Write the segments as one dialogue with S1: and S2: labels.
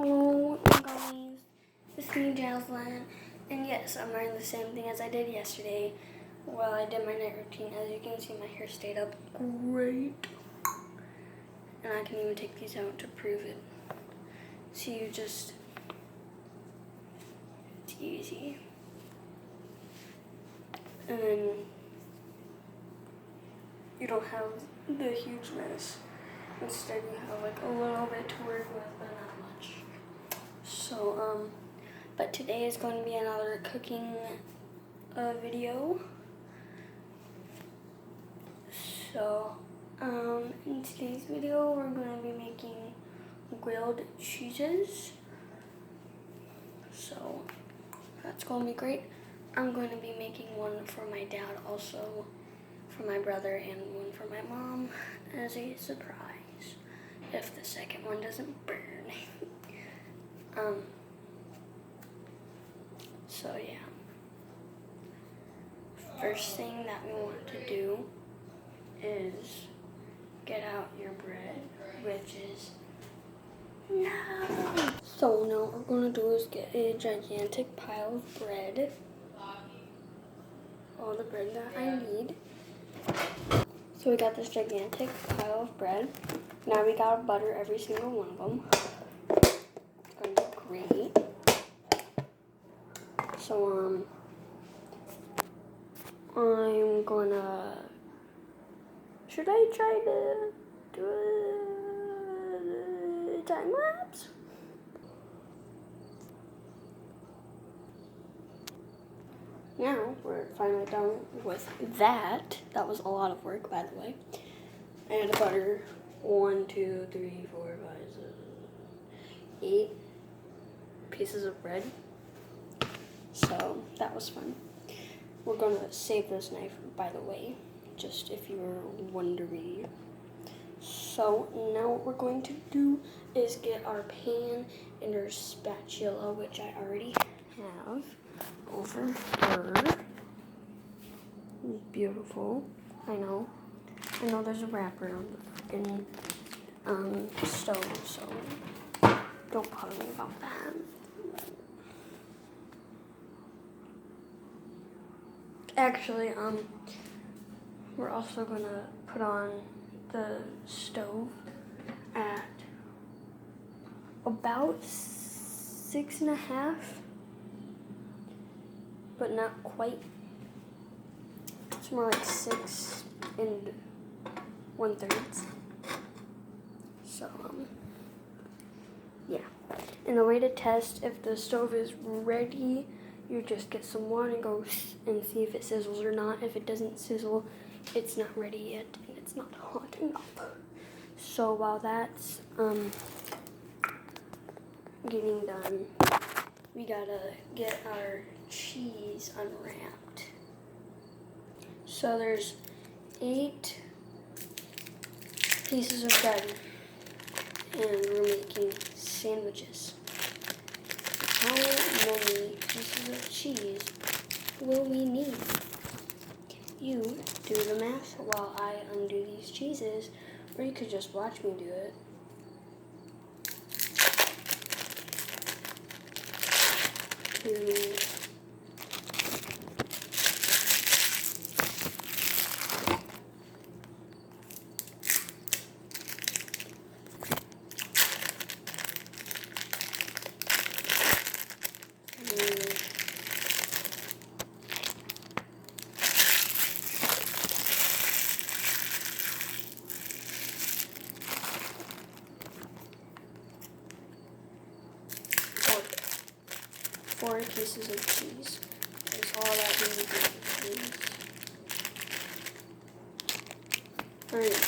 S1: Hello guys, it's me Jazlynn, and yes, I'm wearing the same thing as I did yesterday. Well, I did my night routine. As you can see, my hair stayed up great, and I can even take these out to prove it. So it's easy, and then you don't have the huge mess. Instead, you have like a little bit to work with, but not much. So, but today is going to be another cooking video. So, in today's video, we're going to be making grilled cheeses. So, that's going to be great. I'm going to be making one for my dad also, for my brother, and one for my mom as a surprise, if the second one doesn't burn. So yeah. First thing that we want to do is get out your bread, which is now. So now what we're going to do is get a gigantic pile of bread. All the bread that I need. So we got this gigantic pile of bread. Now we gotta butter every single one of them. It's gonna be great. So I'm gonna. Should I try to do a time lapse? Now we're finally done with that. That was a lot of work, by the way. I had to butter 1, 2, 3, 4, 5, 6, 8 pieces of bread. So that was fun. We're gonna save this knife, by the way, just if you were wondering. So now what we're going to do is get our pan and our spatula, which I already have over her. Beautiful. I know there's a wrapper on the freaking stove, so don't bother me about that. Actually, we're also gonna put on the stove at about 6.5, but not quite. It's more like 6 1/3. So, yeah. And the way to test if the stove is ready, you just get some water and go and see if it sizzles or not. If it doesn't sizzle, it's not ready yet and it's not hot enough. So while that's getting done, we gotta get our cheese unwrapped. So there's 8 pieces of bread, and we're making sandwiches. How many pieces of cheese will we need? You do the math while I undo these cheeses, or you could just watch me do it. Four pieces of cheese is all that we need. Alright.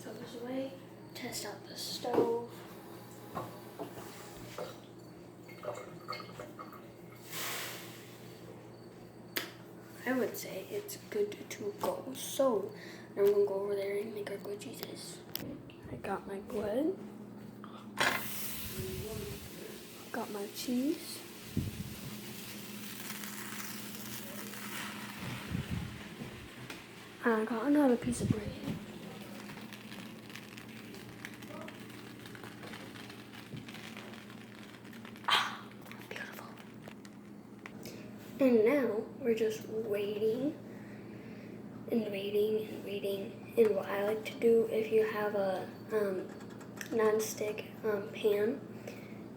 S1: Throw this away. Test out the stove. I would say it's good to go. So now I'm gonna go over there and make our good cheeses. I got my bread, got my cheese, I got another piece of bread. Ah, beautiful. And now we're just waiting and waiting and waiting. And what I like to do, if you have a non-stick pan,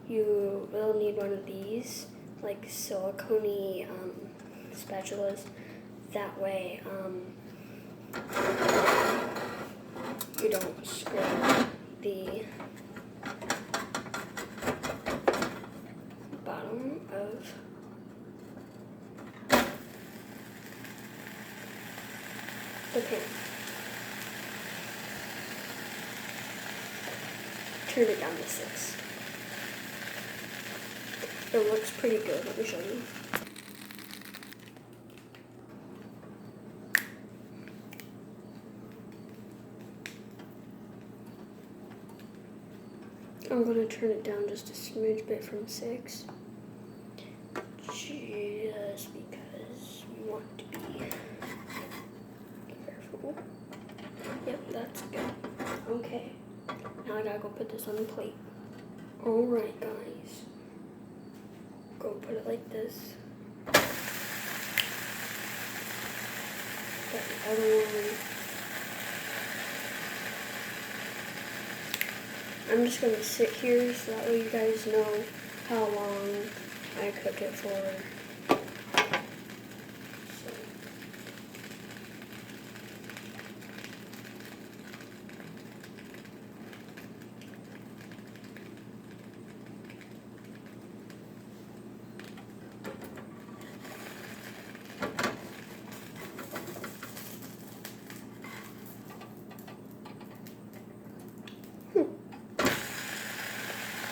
S1: you will need one of these, like silicone spatulas. That way, you don't scrape the bottom of the pan. Turn it down to 6. It looks pretty good. Let me show you. I'm going to turn it down just a smidge bit from 6. Just because we want to be careful. Yep, that's good. Okay. Now I gotta go put this on the plate. Alright, guys. Go put it like this. Got the other one. I'm just gonna sit here so that way you guys know how long I cook it for.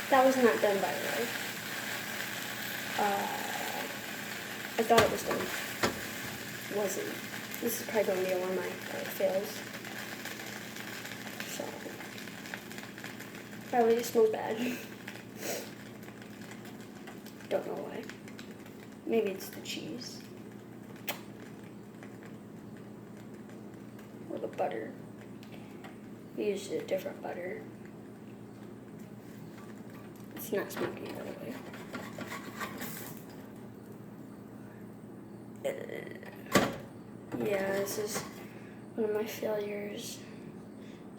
S1: That was not done, by the way. I thought it was done. Wasn't. This is probably going to be one of my fails. So, probably it smells bad. Don't know why. Maybe it's the cheese. Or the butter. We used a different butter. It's not smoky, by the way. Yeah, this is one of my failures.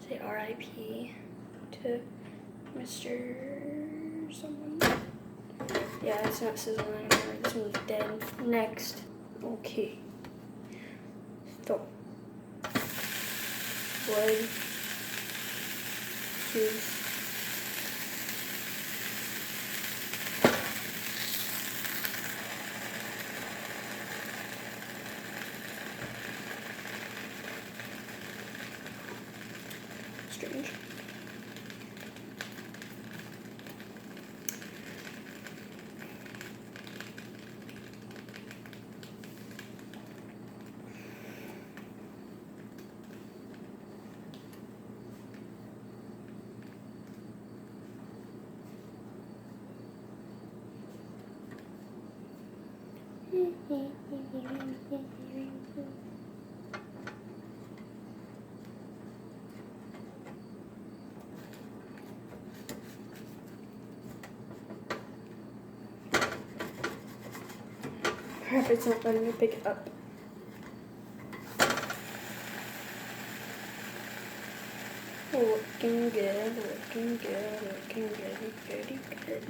S1: Say R.I.P. to Mr. someone. Yeah, it's not sizzling anymore. This one's dead. Next. Okay. So. Wood. Juice. Strange. Crap, it's not letting me pick it up. Looking good, looking good, looking good, goody good.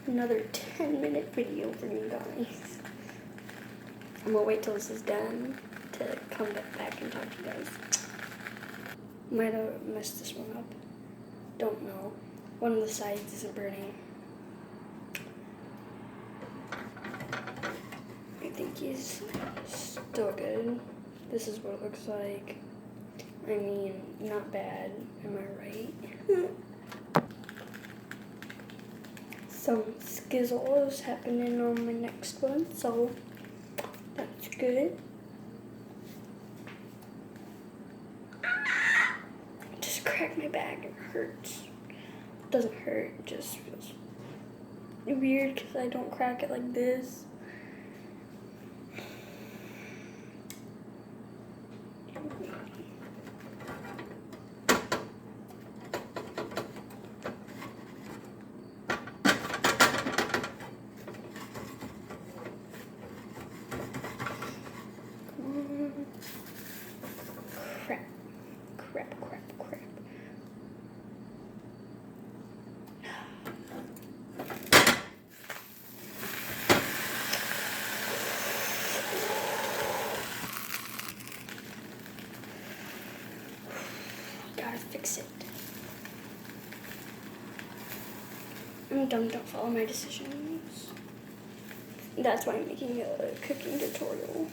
S1: Another 10-minute video for you guys. I'm gonna wait till this is done to come back and talk to you guys. Might have messed this one up. Don't know. One of the sides isn't burning. I think he's still good. This is what it looks like. I mean, not bad. Am I right? Some skizzles happening on my next one, so that's good. Just cracked my back. It hurts. It doesn't hurt. It just feels weird because I don't crack it like this. gotta fix it. And don't follow my decisions. That's why I'm making a cooking tutorial.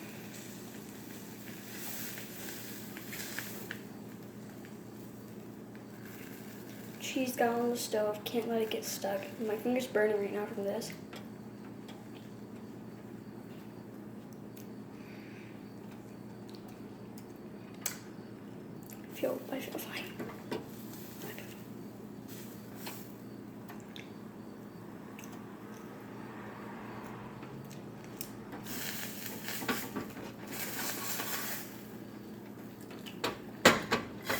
S1: Cheese got on the stove, can't let it get stuck. My finger's burning right now from this. I feel fine.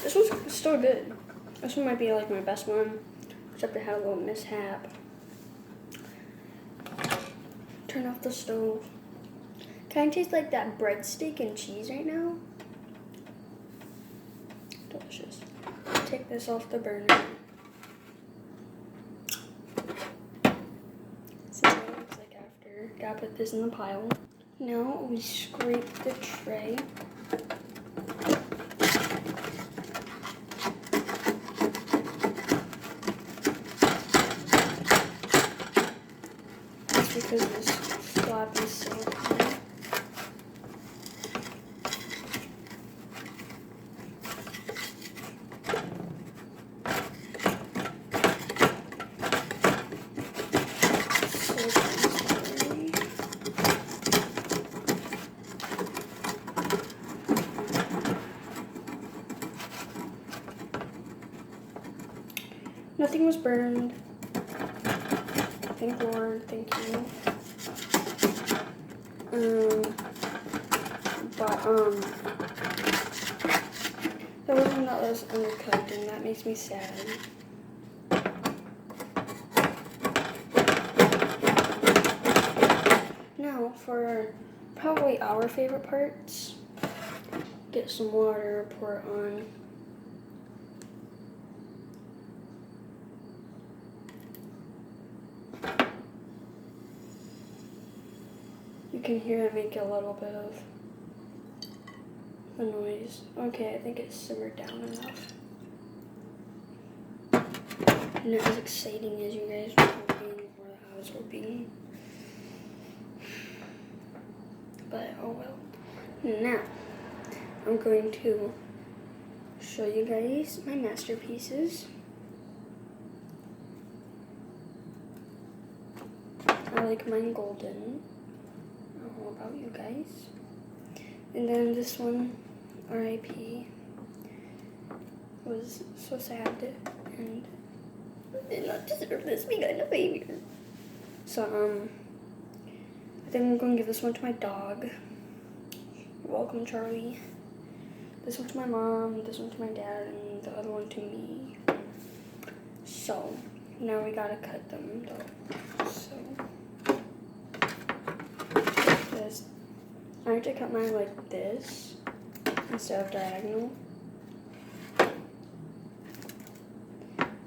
S1: This one's still good. This one might be like my best one, except it had a little mishap. Turn off the stove. Kind of tastes like that breadstick and cheese right now. Delicious. Take this off the burner. Since it looks like after, gotta put this in the pile. Now we scrape the tray. That's because this flap is so high. Nothing was burned. Thank Lord, thank you. There was one that was undercooked, and that makes me sad. Now, for probably our favorite parts, get some water, pour it on. You can hear it make a little bit of a noise. Okay, I think it's simmered down enough. Not as exciting as you guys were hoping, or I was hoping. But oh well. Now, I'm going to show you guys my masterpieces. I like mine golden. I don't know about you guys. And then this one, R.I.P. was so sad and did not deserve this being a failure. So I think I'm going to give this one to my dog. You're welcome, Charlie. This one to my mom, this one to my dad, and the other one to me. So now we gotta cut them though. So this, I have to cut mine like this instead of diagonal.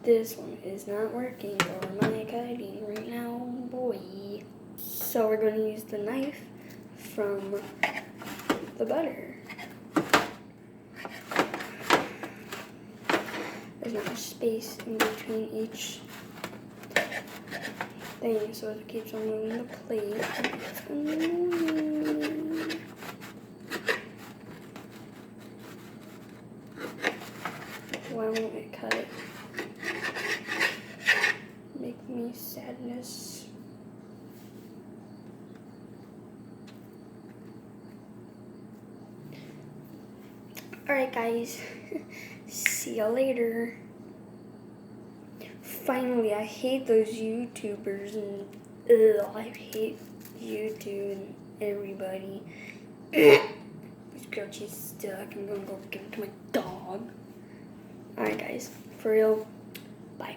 S1: This one is not working for my cutting right now, boy. So we're going to use the knife from the butter. There's not much space in between each thing, so it keeps on moving the plate. Why won't it cut it? Make me sadness. Alright guys, see ya later. Finally, I hate those YouTubers and I hate YouTube and everybody. This grilled cheese is stuck. I'm gonna go give it to my dog. Alright guys, for real, bye.